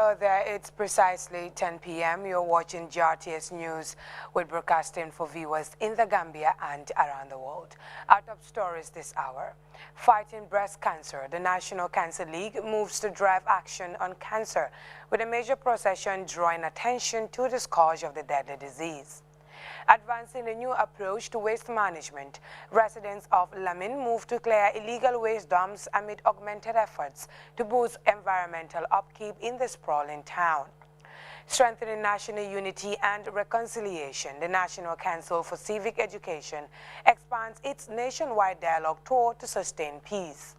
Hello there, it's precisely 10 p.m. You're watching Grts News with broadcasting for viewers in the Gambia and around the world. Our top stories this hour. Fighting breast cancer, the National Cancer League moves to drive action on cancer with a major procession drawing attention to the scourge of the deadly disease. Advancing a new approach to waste management, residents of Lamin moved to clear illegal waste dumps amid augmented efforts to boost environmental upkeep in the sprawling town. Strengthening national unity and reconciliation, the National Council for Civic Education expands its nationwide dialogue tour to sustain peace.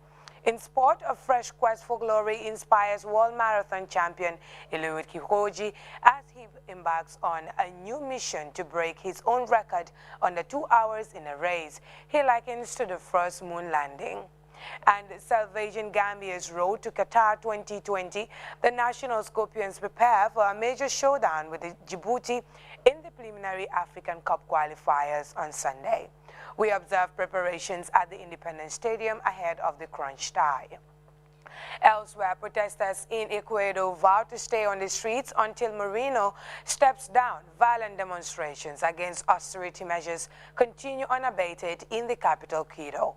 In sport, a fresh quest for glory inspires World Marathon champion Kip Choge as he embarks on a new mission to break his own record under 2 hours in a race he likens to the first moon landing. And salvaging Gambia's road to Qatar 2020, the National Scorpions prepare for a major showdown with Djibouti in the preliminary African Cup qualifiers on Sunday. We observe preparations at the Independence Stadium ahead of the crunch time. Elsewhere, protesters in Ecuador vow to stay on the streets until Moreno steps down. Violent demonstrations against austerity measures continue unabated in the capital, Quito.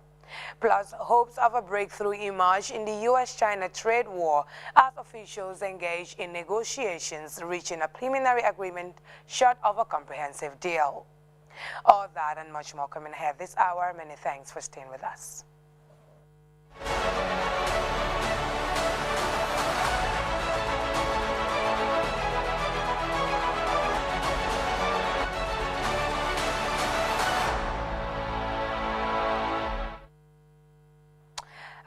Plus, hopes of a breakthrough emerge in the U.S.-China trade war as officials engage in negotiations, reaching a preliminary agreement short of a comprehensive deal. All that and much more coming ahead this hour. Many thanks for staying with us.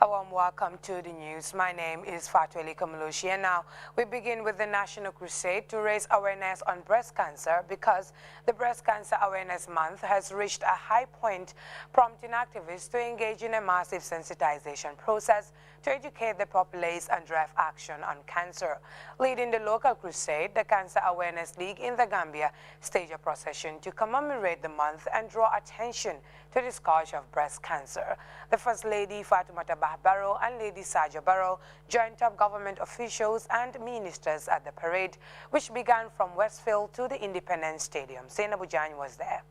A warm welcome to the news. My name is Fatweli Kamulushi, and now we begin with the National Crusade to raise awareness on breast cancer because the Breast Cancer Awareness Month has reached a high point, prompting activists to engage in a massive sensitization process to educate the populace and drive action on cancer. Leading the local crusade, the Cancer Awareness League in the Gambia staged a procession to commemorate the month and draw attention to the scourge of breast cancer. The First Lady Fatoumata Bah Barrow and Lady Saja Barrow joined top government officials and ministers at the parade, which began from Westfield to the Independence Stadium. Zainab Jan was there.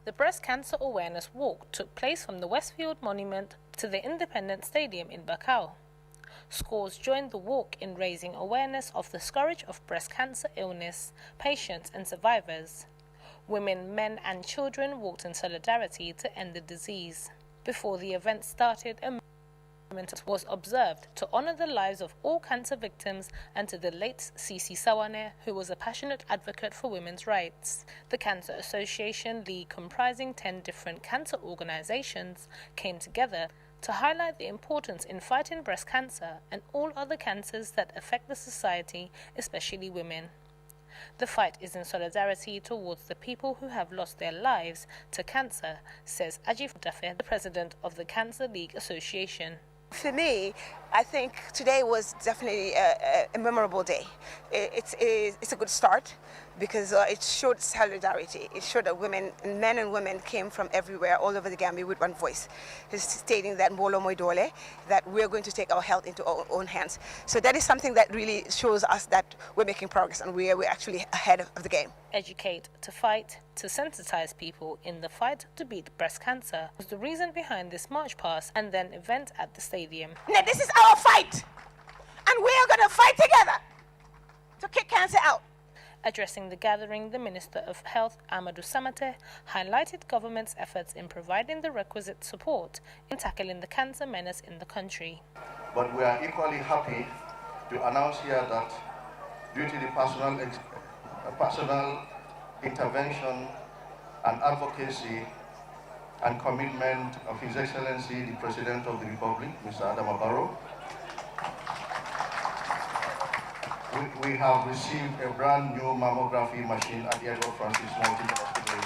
The Breast Cancer Awareness Walk took place from the Westfield Monument to the Independence Stadium in Bakau. Scores joined the walk in raising awareness of the scourge of breast cancer illness, patients and survivors. Women, men and children walked in solidarity to end the disease. Before the event started, a movement was observed to honor the lives of all cancer victims and to the late Sisi Sawane, who was a passionate advocate for women's rights. The Cancer Association League, comprising 10 different cancer organizations, came together to highlight the importance in fighting breast cancer and all other cancers that affect the society, especially women. The fight is in solidarity towards the people who have lost their lives to cancer, says Ajif Dafe, the president of the Cancer League Association. For me, I think today was definitely a memorable day. It's a good start because it showed solidarity. It showed that men and women came from everywhere, all over the Gambia with one voice, stating that Mbolo Moidole, that we're going to take our health into our own hands. So that is something that really shows us that we're making progress and we're actually ahead of the game. Educate to fight, to sensitize people in the fight to beat breast cancer was the reason behind this march past and then event at the stadium. Now this is our fight, and we are going to fight together to kick cancer out. Addressing the gathering, the Minister of Health, Amadou Samate, highlighted government's efforts in providing the requisite support in tackling the cancer menace in the country. But we are equally happy to announce here that due to the personal intervention and advocacy and commitment of His Excellency, the President of the Republic, Mr. Adama Barrow, we have received a brand new mammography machine at the Edward Francis Mountain Hospital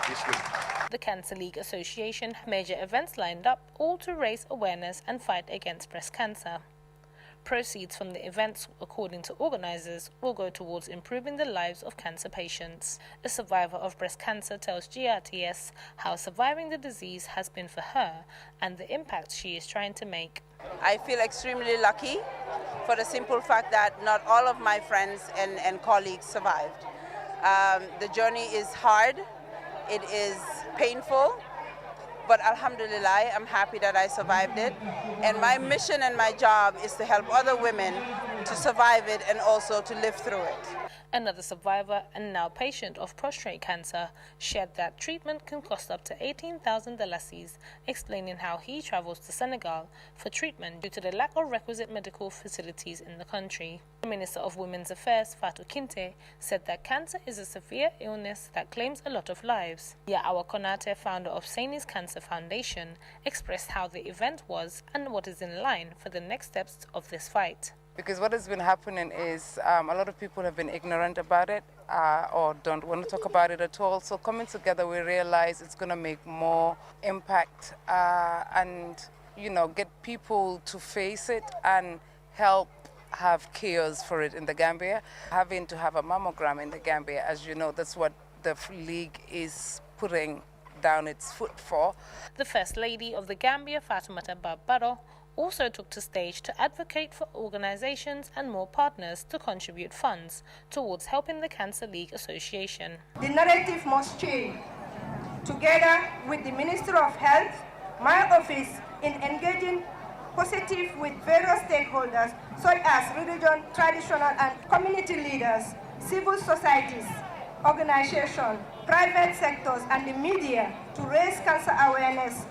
this week. The Cancer League Association had major events lined up, all to raise awareness and fight against breast cancer. Proceeds from the events, according to organizers, will go towards improving the lives of cancer patients. A survivor of breast cancer tells GRTS how surviving the disease has been for her and the impact she is trying to make. I feel extremely lucky for the simple fact that not all of my friends and colleagues survived. The journey is hard, it is painful, but alhamdulillah, I'm happy that I survived it. And my mission and my job is to help other women to survive it and also to live through it. Another survivor and now patient of prostate cancer shared that treatment can cost up to 18,000 dalasis, explaining how he travels to Senegal for treatment due to the lack of requisite medical facilities in the country. The Minister of Women's Affairs, Fatou Kinte, said that cancer is a severe illness that claims a lot of lives. Yaawa Konate, founder of Sani's Cancer Foundation, expressed how the event was and what is in line for the next steps of this fight. Because what has been happening is a lot of people have been ignorant about it or don't want to talk about it at all. So coming together, we realize it's going to make more impact and, you know, get people to face it and help have cures for it in the Gambia. Having to have a mammogram in the Gambia, as you know, that's what the league is putting down its foot for. The First Lady of the Gambia, Fatoumata Barbaro, also took to stage to advocate for organizations and more partners to contribute funds towards helping the Cancer League Association. The narrative must change. Together with the Minister of Health, my office in engaging positive with various stakeholders such as religion, traditional and community leaders, civil societies, organizations, private sectors and the media to raise cancer awareness,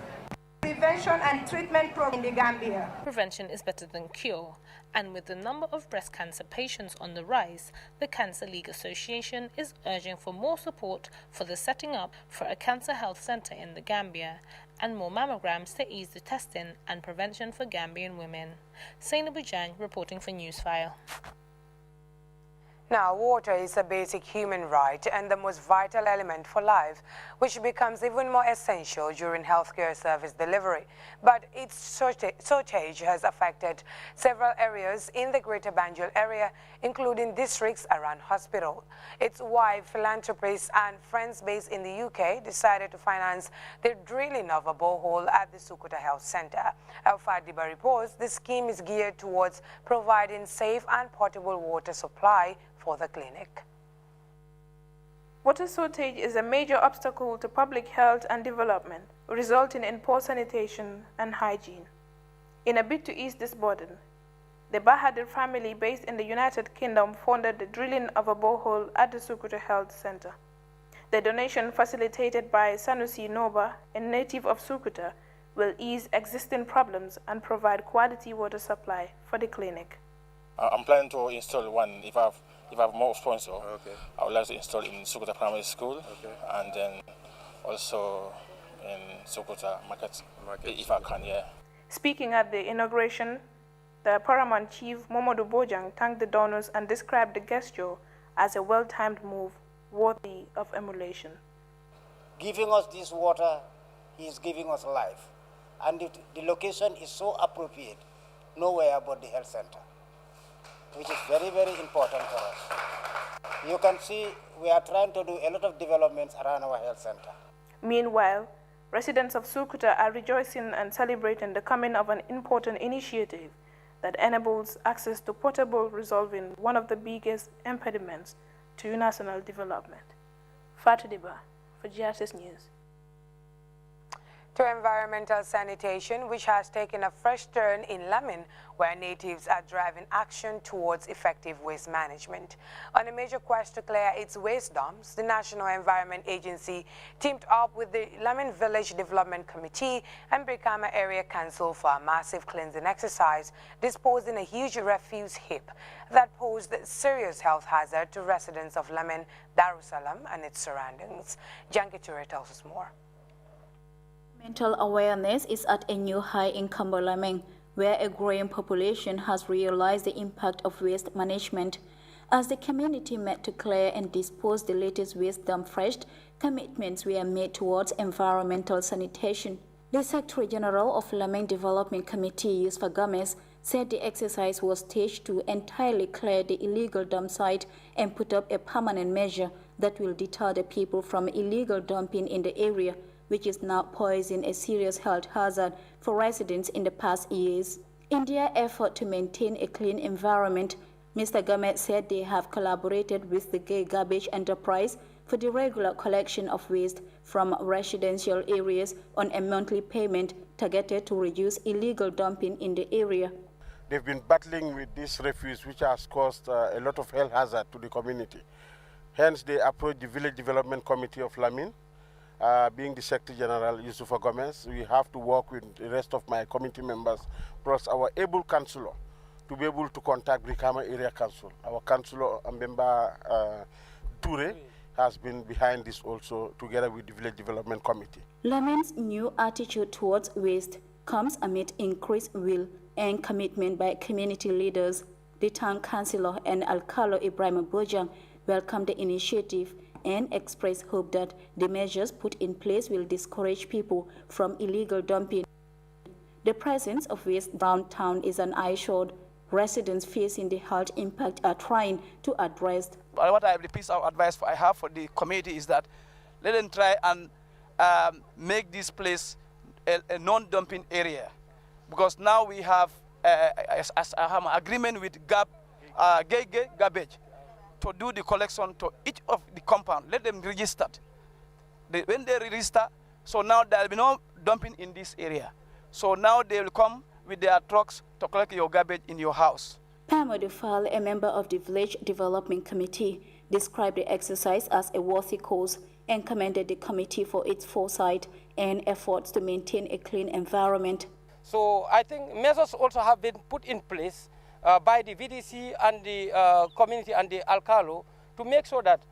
prevention and treatment program in the Gambia. Prevention is better than cure, and with the number of breast cancer patients on the rise, the Cancer League Association is urging for more support for the setting up for a cancer health center in the Gambia and more mammograms to ease the testing and prevention for Gambian women. Sainabu Jang reporting for Newsfile. Now, water is a basic human right and the most vital element for life, which becomes even more essential during healthcare service delivery. But its shortage has affected several areas in the Greater Banjul area, including districts around hospital. It's why philanthropists and friends based in the UK decided to finance the drilling of a borehole at the Sukuta Health Centre. Alfa Diba reports the scheme is geared towards providing safe and portable water supply for the clinic. Water shortage is a major obstacle to public health and development, resulting in poor sanitation and hygiene. In a bid to ease this burden, the Bahadur family based in the United Kingdom funded the drilling of a borehole at the Sukuta Health Centre. The donation, facilitated by Sanusi Noba, a native of Sukuta, will ease existing problems and provide quality water supply for the clinic. I'm planning to install one if I have more sponsor. Okay. I would like to install in Sukuta Primary School, okay, and then also in Sukuta Market if I can, yeah. Speaking at the inauguration, the Paramount Chief Momodu Bojang thanked the donors and described the gesture as a well-timed move worthy of emulation. Giving us this water, he is giving us life. And the location is so appropriate, nowhere but the health center, which is very, very important for us. You can see we are trying to do a lot of developments around our health center. Meanwhile, residents of Sukuta are rejoicing and celebrating the coming of an important initiative that enables access to potable, resolving one of the biggest impediments to national development. Fatou Diba for GRTS News. To environmental sanitation, which has taken a fresh turn in Lamin, where natives are driving action towards effective waste management. On a major quest to clear its waste dumps, the National Environment Agency teamed up with the Lamin Village Development Committee and Brikama Area Council for a massive cleansing exercise, disposing a huge refuse heap that posed a serious health hazard to residents of Lamin, Darussalam and its surroundings. Janki Ture tells us more. Mental awareness is at a new high in Kambalameng, where a growing population has realized the impact of waste management. As the community met to clear and dispose the latest waste dump fresh, commitments were made towards environmental sanitation. The Secretary General of Lameng Development Committee, Yusfa Gomez, said the exercise was staged to entirely clear the illegal dump site and put up a permanent measure that will deter the people from illegal dumping in the area, which is now posing a serious health hazard for residents in the past years. In their effort to maintain a clean environment, Mr. Gamet said they have collaborated with the Gay Garbage Enterprise for the regular collection of waste from residential areas on a monthly payment targeted to reduce illegal dumping in the area. They've been battling with this refuse, which has caused a lot of health hazard to the community. Hence, they approached the Village Development Committee of Lamin. Being the Secretary General, Yusufa Gomez, we have to work with the rest of my committee members, plus our able councillor, to be able to contact Brikama Area Council. Our councillor, member Toure, has been behind this also, together with the Village Development Committee. Lamin's new attitude towards waste comes amid increased will and commitment by community leaders. The town councillor and Alcalo Ibrahim Bojang welcomed the initiative and expressed hope that the measures put in place will discourage people from illegal dumping. The presence of waste around town is an eyesore residents facing the health impact are trying to address. What the piece of advice I have for the community is that let them try and make this place a non-dumping area, because now we have an agreement with Gay Garbage to do the collection to each of the compound. Let them register. When they register, so now there will be no dumping in this area. So now they will come with their trucks to collect your garbage in your house. Pamo Dufal, a member of the Village Development Committee, described the exercise as a worthy cause and commended the committee for its foresight and efforts to maintain a clean environment. So I think measures also have been put in place by the VDC and the community and the Alcalo to make sure that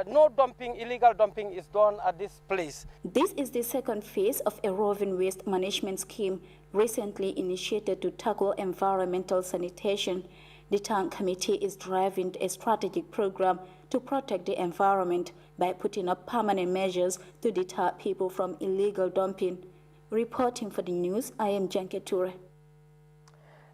no dumping, illegal dumping is done at this place. This is the second phase of a roving waste management scheme recently initiated to tackle environmental sanitation. The town committee is driving a strategic program to protect the environment by putting up permanent measures to deter people from illegal dumping. Reporting for the news, I am Janke Toure.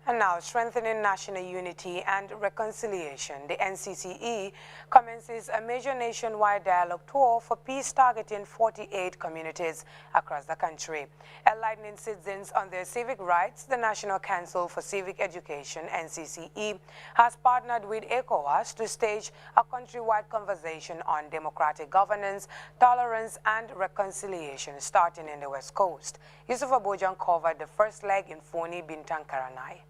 And now, strengthening national unity and reconciliation, the NCCE commences a major nationwide dialogue tour for peace targeting 48 communities across the country. Enlightening citizens on their civic rights, the National Council for Civic Education, NCCE, has partnered with ECOWAS to stage a countrywide conversation on democratic governance, tolerance, and reconciliation, starting in the West Coast. Yusuf Abojan covered the first leg in Foni Bintang Karanai.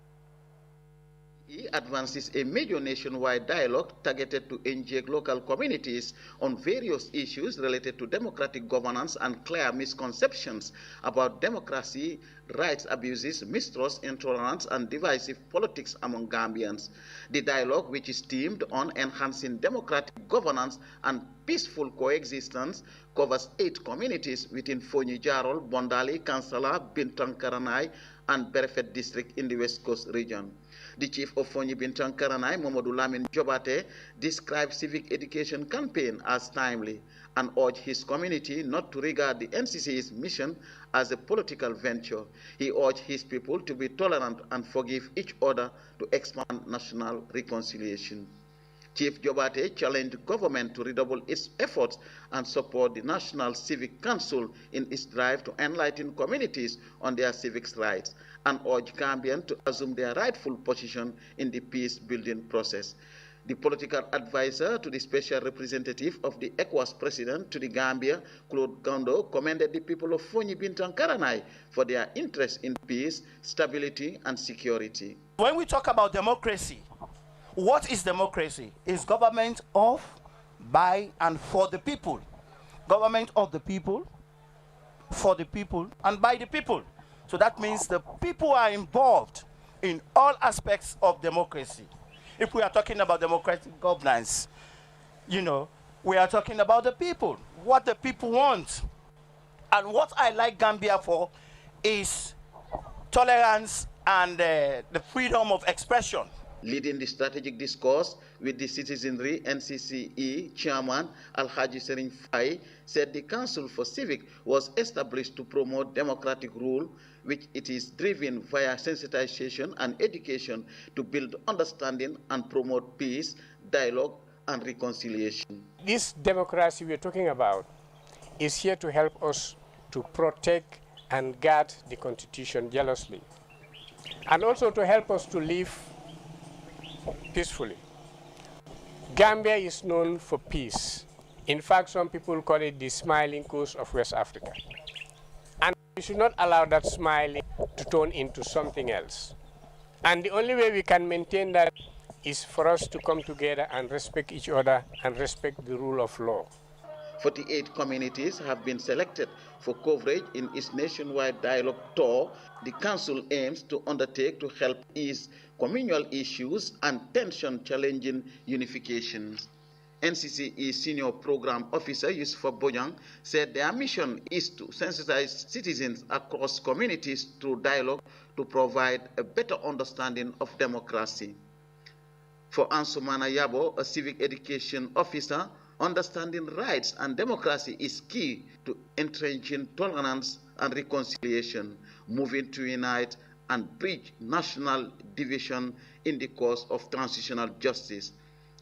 He advances a major nationwide dialogue targeted to engage local communities on various issues related to democratic governance and clear misconceptions about democracy, rights abuses, mistrust, intolerance, and divisive politics among Gambians. The dialogue, which is themed on enhancing democratic governance and peaceful coexistence, covers 8 communities within Fonyi Jarol, Bondali, Kansala, Bintang Karanai, and Berefet district in the West Coast region. The chief of Fonyi Bintang Karanai, Mamadou Lamin Jobate, described civic education campaign as timely and urged his community not to regard the NCC's mission as a political venture. He urged his people to be tolerant and forgive each other to expand national reconciliation. Chief Jobate challenged government to redouble its efforts and support the National Civic Council in its drive to enlighten communities on their civic rights and urged Gambians to assume their rightful position in the peace-building process. The political advisor to the special representative of the ECOWAS president to the Gambia, Claude Gondo, commended the people of Fonyi Bintang Karanai for their interest in peace, stability, and security. When we talk about democracy, what is democracy? It's government of, by, and for the people. Government of the people, for the people, and by the people. So that means the people are involved in all aspects of democracy. If we are talking about democratic governance, you know, we are talking about the people, what the people want. And what I like Gambia for is tolerance and the freedom of expression. Leading the strategic discourse, with the citizenry, NCCE chairman Alhaji Sering Fai said the Council for Civic was established to promote democratic rule, which it is driven via sensitization and education to build understanding and promote peace, dialogue, and reconciliation. This democracy we're talking about is here to help us to protect and guard the Constitution jealously, and also to help us to live peacefully. Gambia is known for peace. In fact, some people call it the smiling coast of West Africa. And we should not allow that smiling to turn into something else. And the only way we can maintain that is for us to come together and respect each other and respect the rule of law. 48 communities have been selected for coverage in its nationwide dialogue tour the Council aims to undertake to help ease communal issues and tension-challenging unifications. NCCE Senior Program Officer Yusufa Bojang said their mission is to sensitize citizens across communities through dialogue to provide a better understanding of democracy. For Ansumana Yabo, a civic education officer, understanding rights and democracy is key to entrenching tolerance and reconciliation, moving to unite and bridge national division in the cause of transitional justice.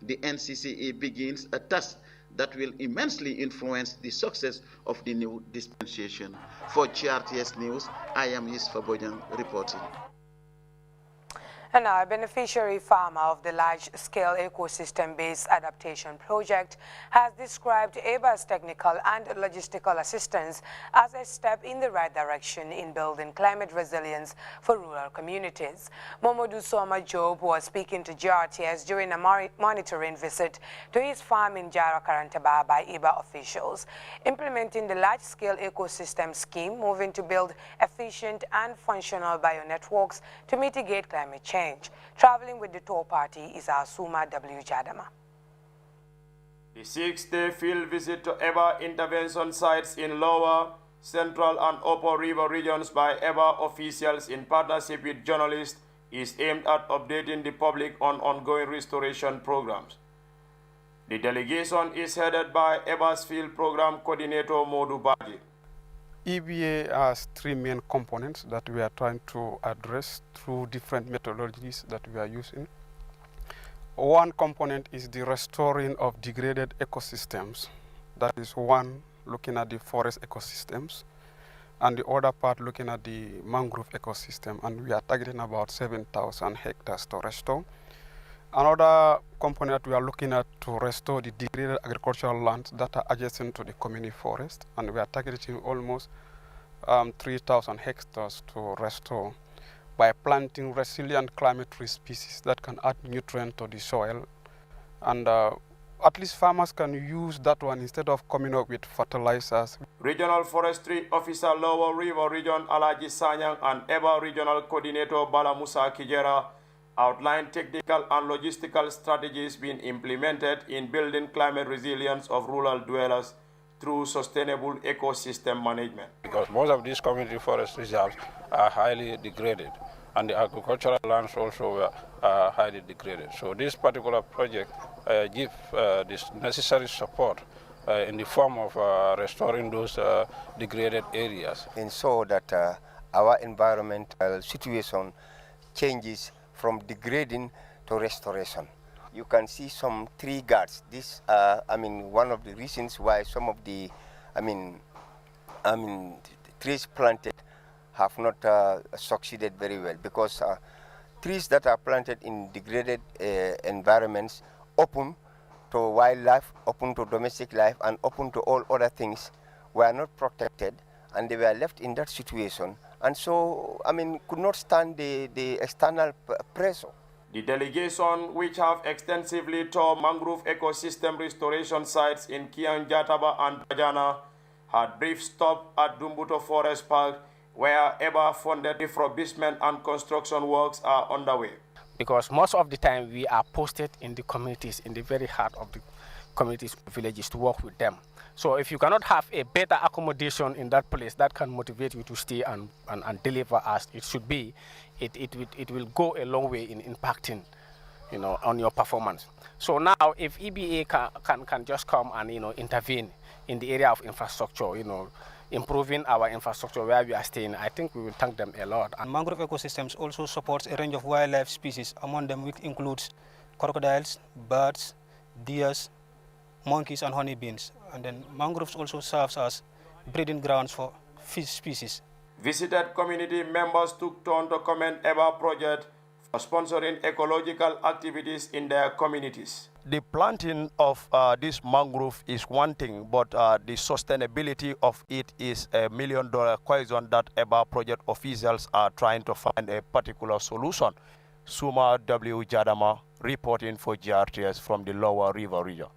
The NCCE begins a task that will immensely influence the success of the new dispensation. For GRTS News, I am Yusufa Bojang reporting. And now, a beneficiary farmer of the large-scale ecosystem-based adaptation project has described EBA's technical and logistical assistance as a step in the right direction in building climate resilience for rural communities. Momodou Soma Job was speaking to GRTS during a monitoring visit to his farm in Jara Karantaba by EBA officials. Implementing the large-scale ecosystem scheme, moving to build efficient and functional bionetworks to mitigate climate change. Traveling with the tour party is our Suma W. Jadama. The 6-day field visit to EBA intervention sites in Lower, Central and Upper River regions by EBA officials in partnership with journalists is aimed at updating the public on ongoing restoration programs. The delegation is headed by EBA's field program coordinator Modu Baji. EBA has three main components that we are trying to address through different methodologies that we are using. One component is the restoring of degraded ecosystems. That is one looking at the forest ecosystems, and the other part looking at the mangrove ecosystem, and we are targeting about 7,000 hectares to restore. Another component that we are looking at to restore the degraded agricultural lands that are adjacent to the community forest, and we are targeting almost 3,000 hectares to restore by planting resilient climate-free species that can add nutrient to the soil. And at least farmers can use that one instead of coming up with fertilizers. Regional Forestry Officer Lower River Region Alaji Sanyang and EBA Regional Coordinator Bala Musa Kijera outlined technical and logistical strategies being implemented in building climate resilience of rural dwellers through sustainable ecosystem management. Because most of these community forest reserves are highly degraded, and the agricultural lands also are highly degraded. So this particular project gives this necessary support in the form of restoring those degraded areas. And so that our environmental situation changes from degrading to restoration. You can see some tree guards. This, one of the reasons why some of the, trees planted have not succeeded very well, because trees that are planted in degraded environments open to wildlife, open to domestic life, and open to all other things were not protected, and they were left in that situation. And so, could not stand the external pressure. The delegation, which have extensively toured mangrove ecosystem restoration sites in Kiang, Jataba and Bajana, had brief stop at Dumbuto Forest Park, where EBA funded refurbishment and construction works are underway. Because most of the time we are posted in the communities, in the very heart of the communities, villages, to work with them. So if you cannot have a better accommodation in that place that can motivate you to stay and deliver as it should be, it will go a long way in impacting on your performance. So now, if EBA can just come and intervene in the area of infrastructure, improving our infrastructure where we are staying, I think we will thank them a lot. And mangrove ecosystems also supports a range of wildlife species, among them which includes crocodiles, birds, deers, monkeys, and honeybees. And then mangroves also serves as breeding grounds for fish species. Visited community members took turn to commend EBA project for sponsoring ecological activities in their communities. The planting of this mangrove is one thing, but the sustainability of it is a $1 million question that EBA project officials are trying to find a particular solution. Suma W. Jadama reporting for GRTS from the Lower River region.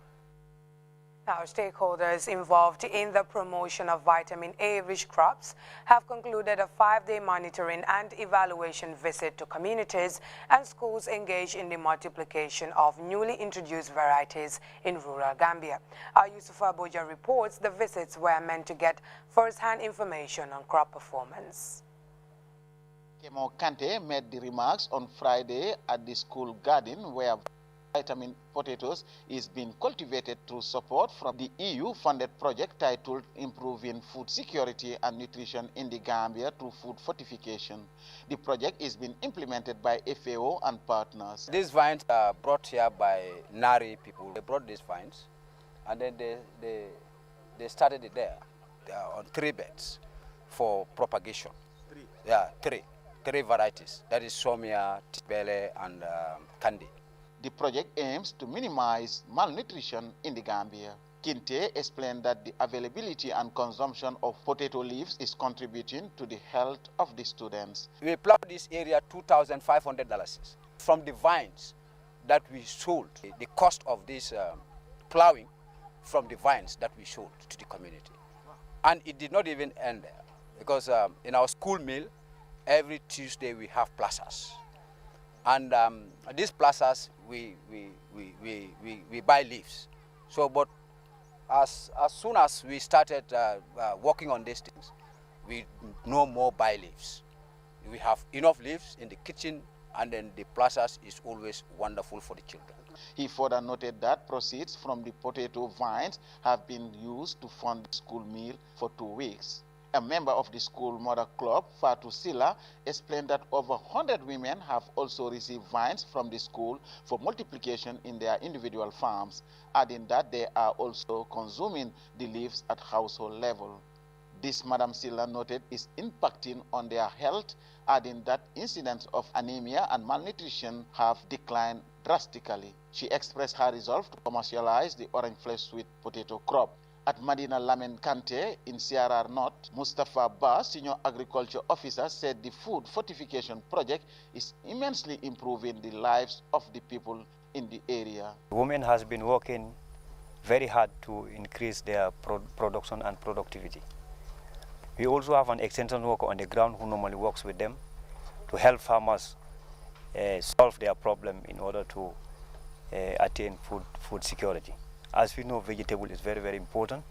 Now, stakeholders involved in the promotion of vitamin A-rich crops have concluded a 5-day monitoring and evaluation visit to communities and schools engaged in the multiplication of newly introduced varieties in rural Gambia. Our Yusufa Boja reports the visits were meant to get first-hand information on crop performance. Kemo Kante made the remarks on Friday at the school garden where vitamin potatoes is being cultivated through support from the EU-funded project titled Improving Food Security and Nutrition in the Gambia through Food Fortification. The project is being implemented by FAO and partners. These vines are brought here by Nari people. They brought these vines and then they started it there on 3 beds for propagation. Yeah, three varieties. That is Somia, Tibele, and Kandi. The project aims to minimize malnutrition in the Gambia. Kinte explained that the availability and consumption of potato leaves is contributing to the health of the students. We plowed this area $2,500 from the vines that we sold. The cost of this plowing from the vines that we sold to the community. And it did not even end there because in our school meal, every Tuesday we have plazas. And these plazas, we buy leaves. So, but as soon as we started working on these things, we no more buy leaves. We have enough leaves in the kitchen, and then the plazas is always wonderful for the children. He further noted that proceeds from the potato vines have been used to fund the school meal for 2 weeks. A member of the school mother club, Fatu Silla, explained that over 100 women have also received vines from the school for multiplication in their individual farms, adding that they are also consuming the leaves at household level. This, Madam Silla noted, is impacting on their health, adding that incidents of anemia and malnutrition have declined drastically. She expressed her resolve to commercialize the orange flesh sweet potato crop. At Madina Lamin Kante in CRR North, Mustafa Ba, Senior Agriculture Officer, said the food fortification project is immensely improving the lives of the people in the area. Women has been working very hard to increase their production and productivity. We also have an extension worker on the ground who normally works with them to help farmers solve their problem in order to attain food security. As we know, vegetable is very, very important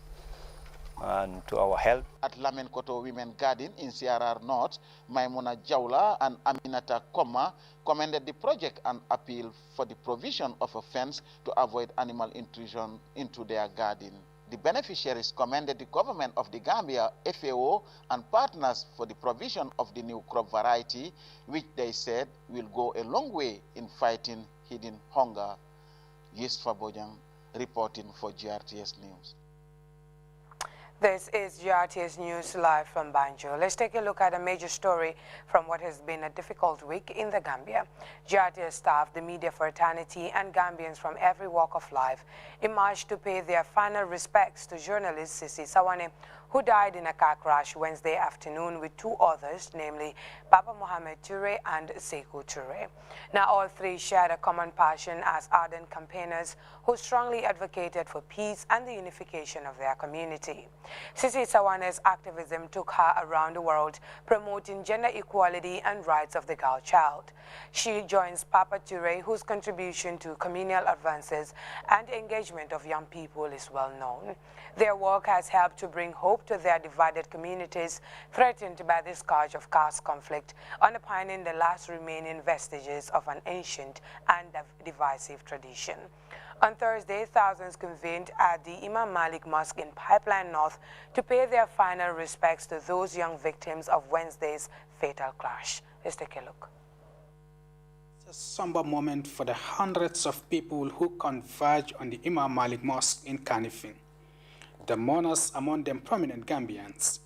and to our health. At Lamin Koto Women Garden in CRR North, Maimuna Jaula and Aminata Koma commended the project and appealed for the provision of a fence to avoid animal intrusion into their garden. The beneficiaries commended the government of the Gambia, FAO, and partners for the provision of the new crop variety, which they said will go a long way in fighting hidden hunger. Yusfa Bojang reporting for GRTS News. This is GRTS News live from Banjul. Let's take a look at a major story from what has been a difficult week in the Gambia. GRTS staff, the media fraternity, and Gambians from every walk of life emerged to pay their final respects to journalist Sisi Sawane, who died in a car crash Wednesday afternoon with 2 others, namely Papa Mohamed Toure and Sekou Toure. Now, all 3 shared a common passion as ardent campaigners who strongly advocated for peace and the unification of their community. Sisi Sawane's activism took her around the world, promoting gender equality and rights of the girl child. She joins Papa Toure, whose contribution to communal advances and engagement of young people is well known. Their work has helped to bring hope hope to their divided communities threatened by this scourge of caste conflict, underpinning the last remaining vestiges of an ancient and divisive tradition. On Thursday, thousands convened at the Imam Malik Mosque in Pipeline North to pay their final respects to those young victims of Wednesday's fatal clash. Let's take a look. It's a somber moment for the hundreds of people who converge on the Imam Malik Mosque in Kanifing. The mourners, among them prominent Gambians,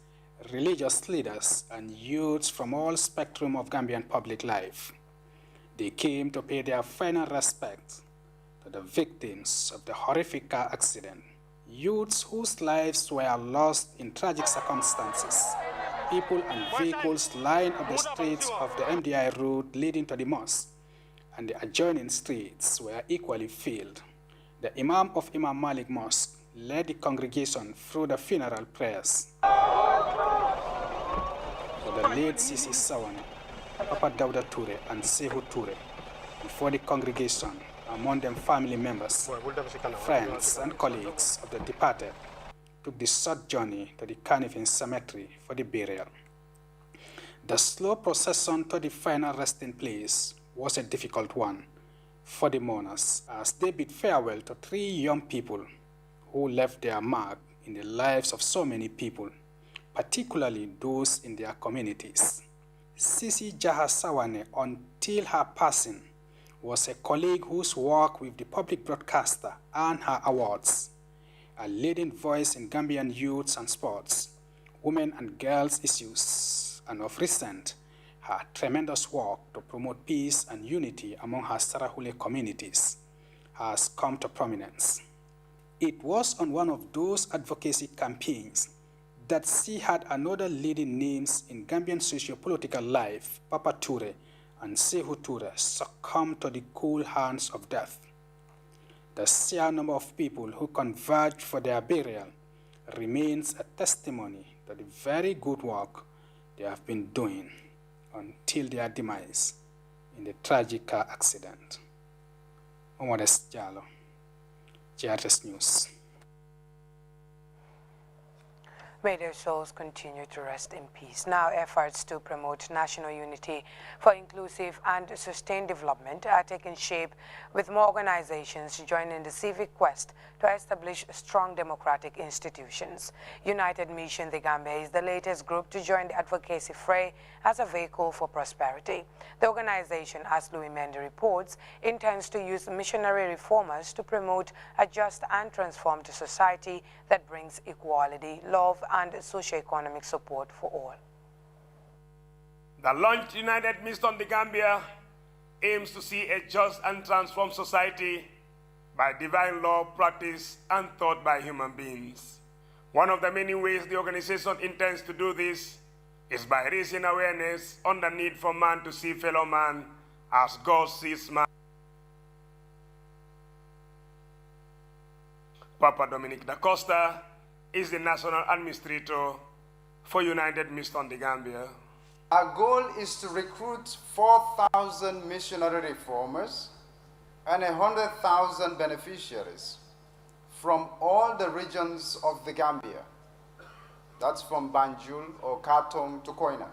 religious leaders, and youths from all spectrum of Gambian public life. They came to pay their final respects to the victims of the horrific car accident, youths whose lives were lost in tragic circumstances, people and vehicles lined up the streets of the MDI route leading to the mosque, and the adjoining streets were equally filled. The Imam of Imam Malik Mosque led the congregation through the funeral prayers for the late Sisi Sawane, Papa Dauda Ture, and Sehu Ture, before the congregation, among them family members, friends, and colleagues of the departed, took the short journey to the Kanifing Cemetery for the burial. The slow procession to the final resting place was a difficult one for the mourners, as they bid farewell to 3 young people who left their mark in the lives of so many people, particularly those in their communities. Sisi Jaha Sawane, until her passing, was a colleague whose work with the public broadcaster earned her awards, a leading voice in Gambian youths and sports, women and girls issues, and of recent, her tremendous work to promote peace and unity among her Sarahule communities has come to prominence. It was on one of those advocacy campaigns that she had another leading names in Gambian socio-political life, Papa Ture and Sehu Ture, succumb to the cool hands of death. The sheer number of people who converged for their burial remains a testimony to the very good work they have been doing until their demise in the tragic car accident. Omodes Jalo, GRTS News. May their souls continue to rest in peace. Now, efforts to promote national unity for inclusive and sustained development are taking shape, with more organizations joining the civic quest to establish strong democratic institutions. United Mission The Gambia is the latest group to join the advocacy fray as a vehicle for prosperity. The organization, as Louis Mendy reports, intends to use missionary reformers to promote a just and transformed society that brings equality, love, and socio-economic support for all. The launched United Mission The Gambia aims to see a just and transformed society by divine law practiced and taught by human beings. One of the many ways the organization intends to do this is by raising awareness on the need for man to see fellow man as God sees man. Papa Dominic da Costa is the National Administrator for United Mission The Gambia. Our goal is to recruit 4,000 missionary reformers and 100,000 beneficiaries from all the regions of the Gambia. That's from Banjul or Khartoum to Koina.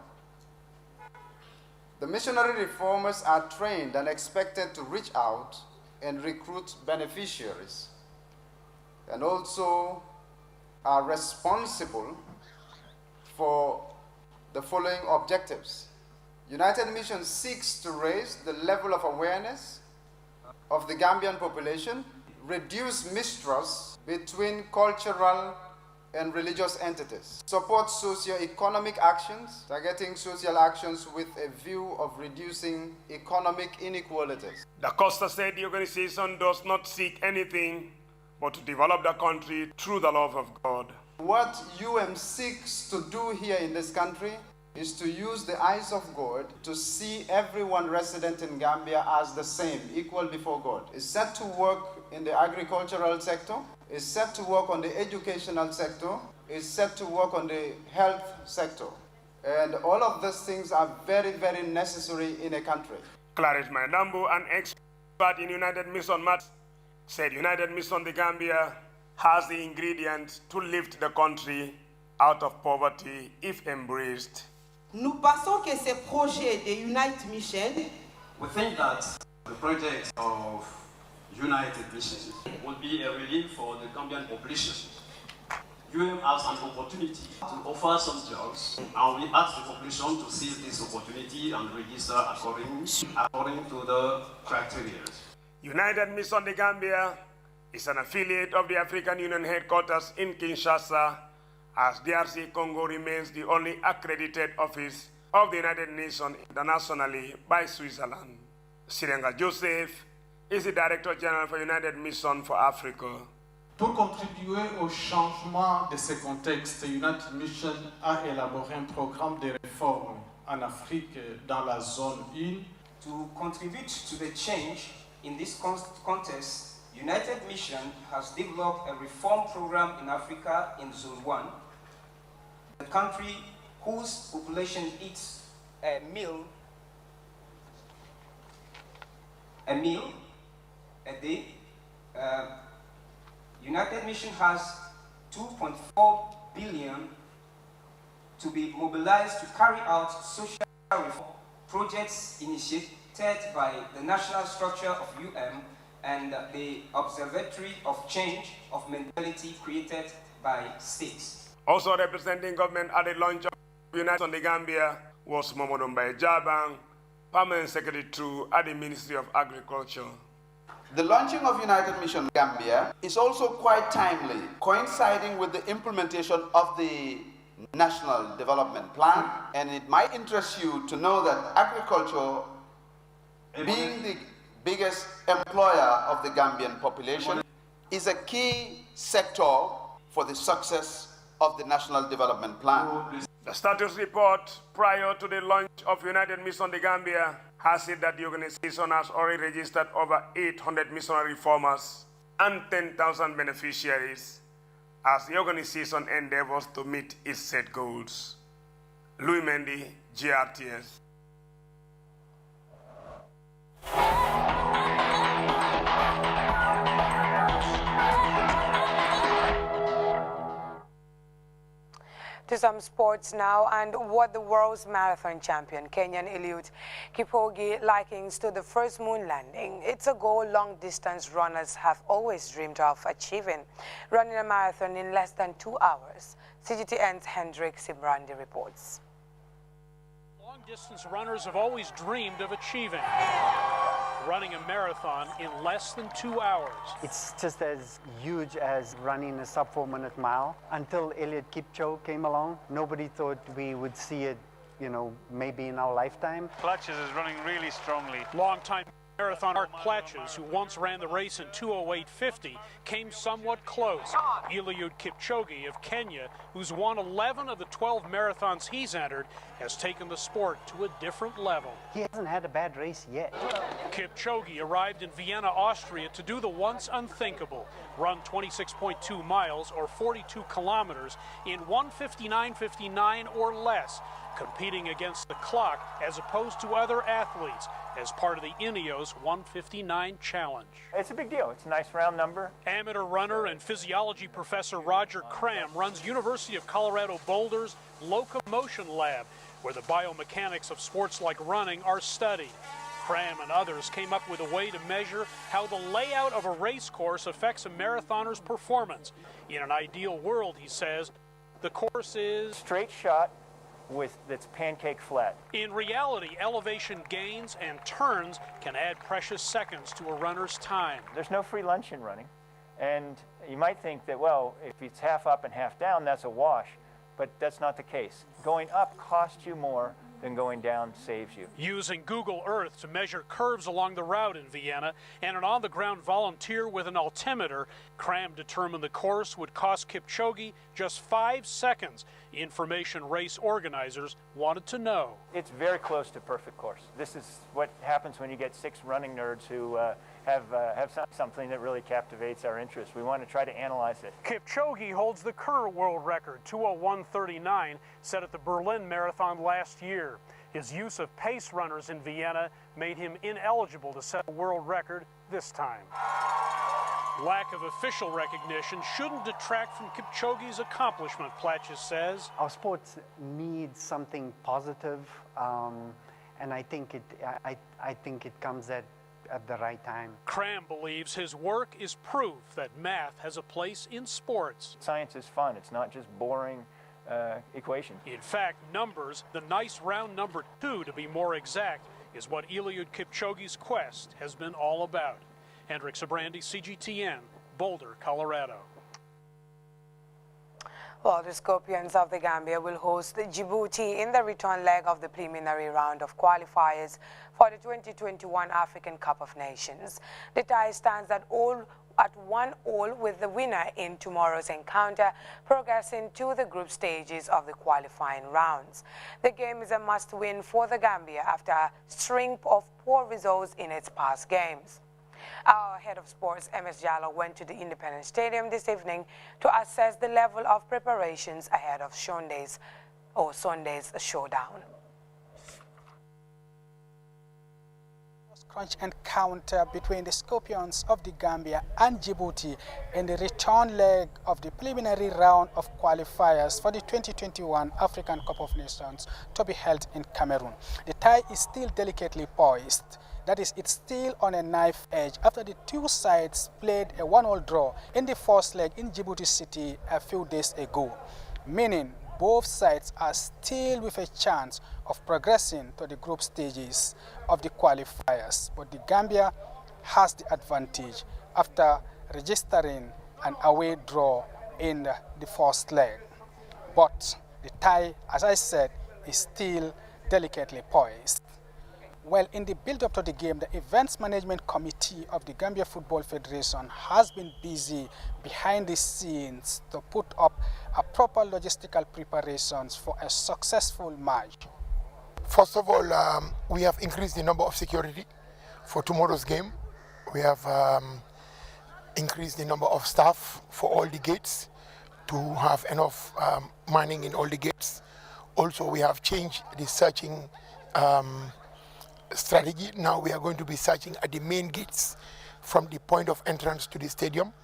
The missionary reformers are trained and expected to reach out and recruit beneficiaries, and also are responsible for the following objectives. United Mission seeks to raise the level of awareness of the Gambian population, reduce mistrust between cultural and religious entities, support socio-economic actions, targeting social actions with a view of reducing economic inequalities. Da Costa said the organization does not seek anything but to develop the country through the love of God. What seeks to do here in this country is to use the eyes of God to see everyone resident in Gambia as the same, equal before God. It's set to work in the agricultural sector, is set to work on the educational sector, is set to work on the health sector. And all of these things are very, very necessary in a country. Clarice Maidambo, an expert in United Mission matters, said United Mission The Gambia has the ingredients to lift the country out of poverty if embraced. Nous pensons que ce projet de United Mission, we think that the project of United Nations will be a relief for the Gambian population. UM has an opportunity to offer some jobs, and we ask the population to seize this opportunity and register according to the criteria. United Mission de Gambia is an affiliate of the African Union headquarters in Kinshasa, as DRC Congo remains the only accredited office of the United Nations internationally by Switzerland. Sirenga Joseph is the Director General for United Mission for Africa. Pour contribuer au changement de ce contexte, United Mission a élaboré un programme de réforme en Afrique dans la zone 1. To contribute to the change in this context, United Mission has developed a reform program in Africa in Zone 1, the country whose population eats a meal a day. United Mission has 2.4 billion to be mobilized to carry out social reform projects initiated by the national structure of UM and the Observatory of Change of Mentality created by states. Also representing government at the launch of United on the Gambia was Momodou Mbaye Jabang, Permanent Secretary at the Ministry of Agriculture. The launching of United Mission Gambia is also quite timely, coinciding with the implementation of the National Development Plan, and it might interest you to know that agriculture, being the biggest employer of the Gambian population, is a key sector for the success of the National Development Plan. The status report prior to the launch of United Mission de Gambia has said that the organization has already registered over 800 missionary farmers and 10,000 beneficiaries as the organization endeavors to meet its set goals. Louis Mendy, GRTS. To some sports now, and what the world's marathon champion, Kenyan Eliud Kip Choge, likens to the first moon landing. It's a goal long-distance runners have always dreamed of achieving, running a marathon in less than 2 hours. CGTN's Hendrik Sibrandi reports. Long-distance runners have always dreamed of achieving, running a marathon in less than 2 hours. It's just as huge as running a sub-4-minute mile. Until Eliud Kip Choge came along, nobody thought we would see it, maybe in our lifetime. Platches is running really strongly. Long-time marathon Art Platches, who once ran the race in 2:08:50, came somewhat close. Eliud Kip Choge of Kenya, who's won 11 of the 12 marathons he's entered, has taken the sport to a different level. He hasn't had a bad race yet. Kip Choge arrived in Vienna, Austria to do the once unthinkable, run 26.2 miles or 42 kilometers in 1:59:59 or less, competing against the clock as opposed to other athletes as part of the Ineos 1:59 challenge. It's a big deal. It's a nice round number. Amateur runner and physiology professor Roger Cram runs University of Colorado Boulder's Locomotion Lab, where the biomechanics of sports like running are studied. Cram and others came up with a way to measure how the layout of a race course affects a marathoner's performance. In an ideal world, he says, the course is straight shot that's pancake flat. In reality, elevation gains and turns can add precious seconds to a runner's time. There's no free lunch in running. And you might think that, well, if it's half up and half down, that's a wash. But that's not the case. Going up costs you more than going down saves you. Using Google Earth to measure curves along the route in Vienna and an on-the-ground volunteer with an altimeter, Cram determined the course would cost Kip Choge just 5 seconds. Information race organizers wanted to know. It's very close to perfect course. This is what happens when you get 6 running nerds who have something that really captivates our interest. We want to try to analyze it. Kip Choge holds the current world record, 2:01:39, set at the Berlin Marathon last year. His use of pace runners in Vienna made him ineligible to set a world record this time. Lack of official recognition shouldn't detract from Kip Choge's accomplishment, Platjes says. Our sports needs something positive, and I think it comes at the right time. Cram believes his work is proof that math has a place in sports. Science is fun. It's not just boring equation. In fact, numbers, the nice round number 2 to be more exact, is what Eliud Kipchoge's quest has been all about. Hendrik Sabrandi, CGTN, Boulder, Colorado. Well, the Scorpions of the Gambia will host Djibouti in the return leg of the preliminary round of qualifiers for the 2021 African Cup of Nations. The tie stands at 1-1 with the winner in tomorrow's encounter progressing to the group stages of the qualifying rounds. The game is a must-win for the Gambia after a string of poor results in its past games. Our head of sports, MS Jallo, went to the Independence Stadium this evening to assess the level of preparations ahead of Sunday's showdown. Crunch encounter between the Scorpions of the Gambia and Djibouti in the return leg of the preliminary round of qualifiers for the 2021 African Cup of Nations to be held in Cameroon. The tie is still delicately poised. That is, it's still on a knife edge after the two sides played a 1-1 draw in the first leg in Djibouti City a few days ago, meaning both sides are still with a chance of progressing to the group stages of the qualifiers. But the Gambia has the advantage after registering an away draw in the first leg. But the tie, as I said, is still delicately poised. Well, in the build-up to the game, the Events Management Committee of the Gambia Football Federation has been busy behind the scenes to put up a proper logistical preparations for a successful match. First of all, we have increased the number of security for tomorrow's game. We have increased the number of staff for all the gates to have enough manning in all the gates. Also, we have changed the searching strategy. Now we are going to be searching at the main gates from the point of entrance to the stadium.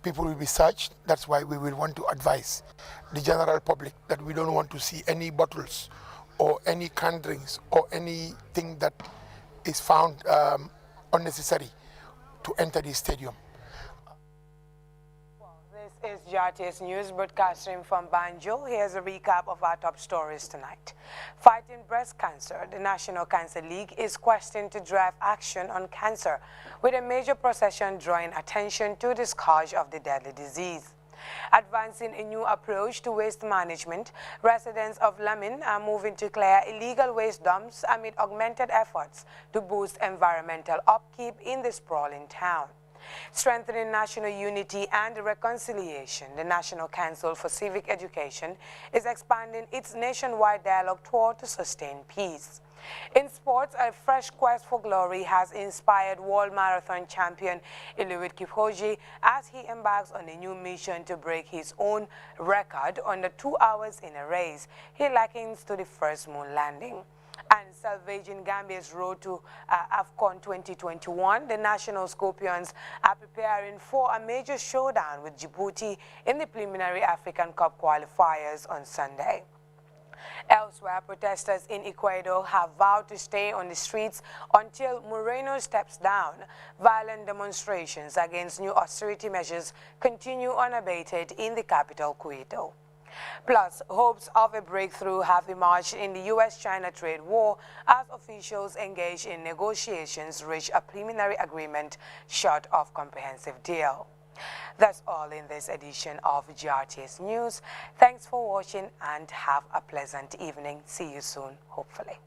People will be searched. That's why we will want to advise the general public that we don't want to see any bottles or any canned drinks or anything that is found unnecessary to enter the stadium. This is Grts News broadcasting from Banjul. Here's a recap of our top stories tonight. Fighting breast cancer, the National Cancer League is questioned to drive action on cancer, with a major procession drawing attention to the scourge of the deadly disease. Advancing a new approach to waste management, residents of Lamin are moving to clear illegal waste dumps amid augmented efforts to boost environmental upkeep in the sprawling town. Strengthening national unity and reconciliation, the National Council for Civic Education is expanding its nationwide dialogue tour to sustain peace. In sports, a fresh quest for glory has inspired World Marathon champion Eliud Kipchoge as he embarks on a new mission to break his own record under 2 hours in a race he likens to the first moon landing. And salvaging Gambia's road to AFCON 2021, the National Scorpions are preparing for a major showdown with Djibouti in the preliminary African Cup qualifiers on Sunday. Elsewhere, protesters in Ecuador have vowed to stay on the streets until Moreno steps down. Violent demonstrations against new austerity measures continue unabated in the capital, Quito. Plus, hopes of a breakthrough have emerged in the U.S.-China trade war as officials engaged in negotiations reach a preliminary agreement short of comprehensive deal. That's all in this edition of Grts News. Thanks for watching and have a pleasant evening. See you soon, hopefully.